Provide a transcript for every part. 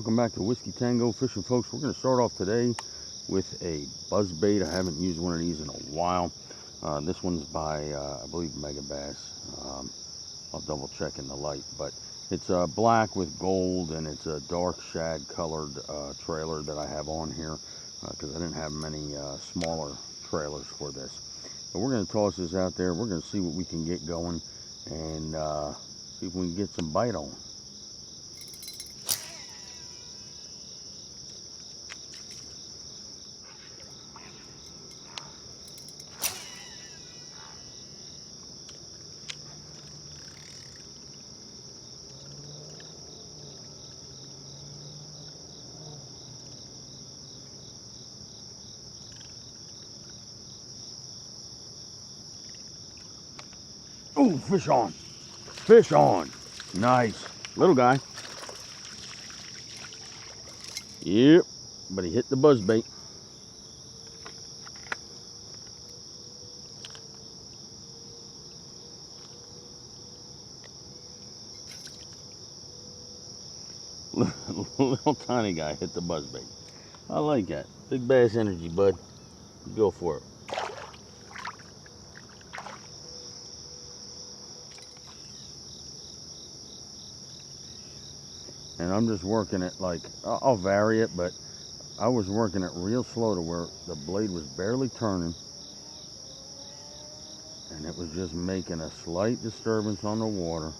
Welcome back to Whiskey Tango Fishing, folks. We're going to start off today with a buzzbait. I haven't used one of these in a while. This one's by, I believe, Mega Bass. I'll double check in the light, but it's black with gold, and it's a dark shad colored trailer that I have on here because I didn't have many smaller trailers for this. But we're going to toss this out there. We're going to see what we can get going and see if we can get some bite on. Oh, fish on. Fish on. Nice. Little guy. Yep. But he hit the buzzbait. Little tiny guy hit the buzzbait. I like that. Big bass energy, bud. Go for it. And I'm just working it like, I'll vary it, but I was working it real slow to where the blade was barely turning. And it was just making a slight disturbance on the water.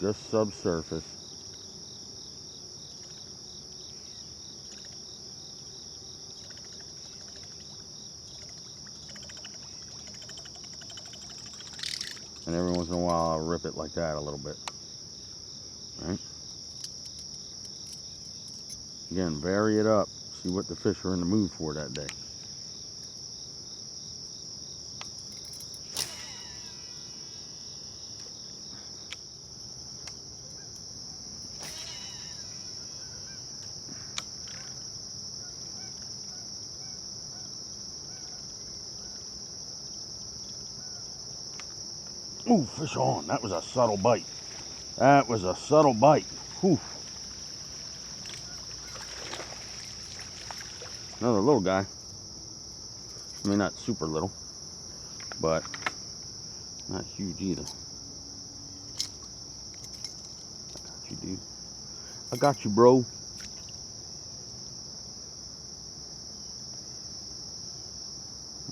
Just subsurface. And every once in a while I'll rip it like that a little bit. Right? Again, vary it up. See what the fish are in the mood for that day. Ooh, fish on. That was a subtle bite. That was a subtle bite. Whew. Another little guy. I mean, not super little, but not huge either. I got you, dude. I got you, bro.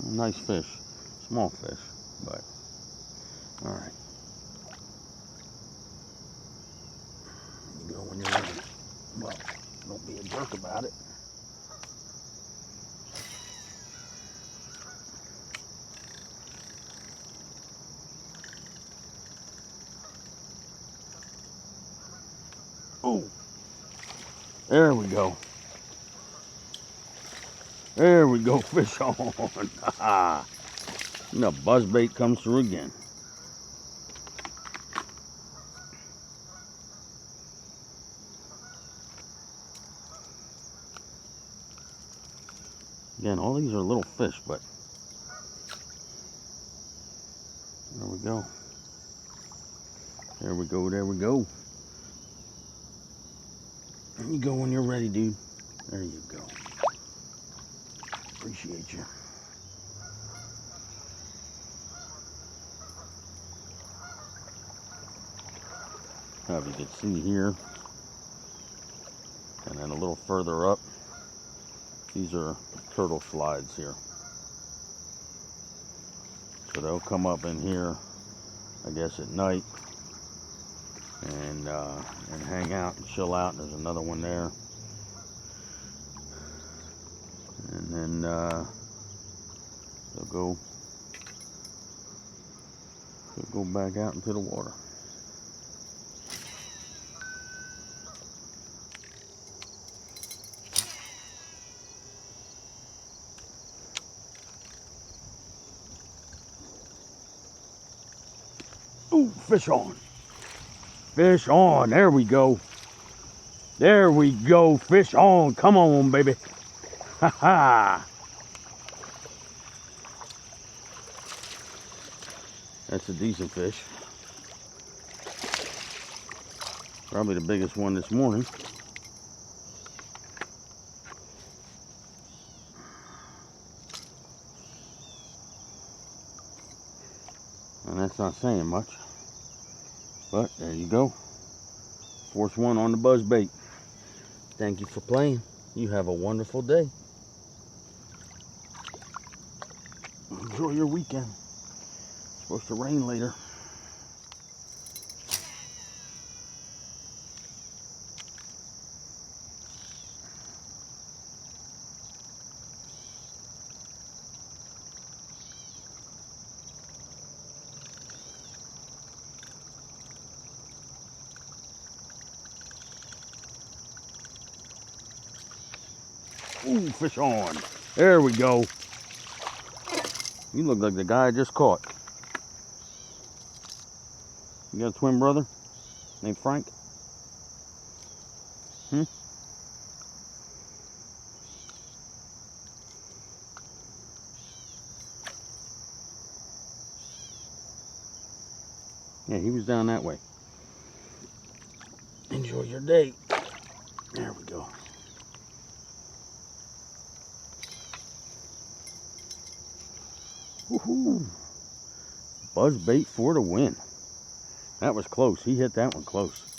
Nice fish. Small fish, but all right. You go when you're ready. Well, don't be a jerk about it. Oh, there we go. There we go, fish on. And the buzzbait comes through again. Again, all these are little fish, but there we go. There we go, there we go. There you go when you're ready, dude. There you go. Appreciate you. Now, if you can see here, and then a little further up, these are turtle slides here. So they'll come up in here, I guess, at night and hang out and chill out. There's another one there. And then they'll go back out into the water. Ooh, fish on. Fish on. There we go. There we go. Fish on. Come on, baby. Ha ha. That's a decent fish. Probably the biggest one this morning. And that's not saying much. But there you go. Fourth one on the buzzbait. Thank you for playing. You have a wonderful day. Enjoy your weekend. It's supposed to rain later. Ooh, fish on. There we go. You look like the guy I just caught. You got a twin brother named Frank? Yeah, he was down that way. Enjoy your day. There we go. Woohoo! Buzzbait for the win. That was close. He hit that one close.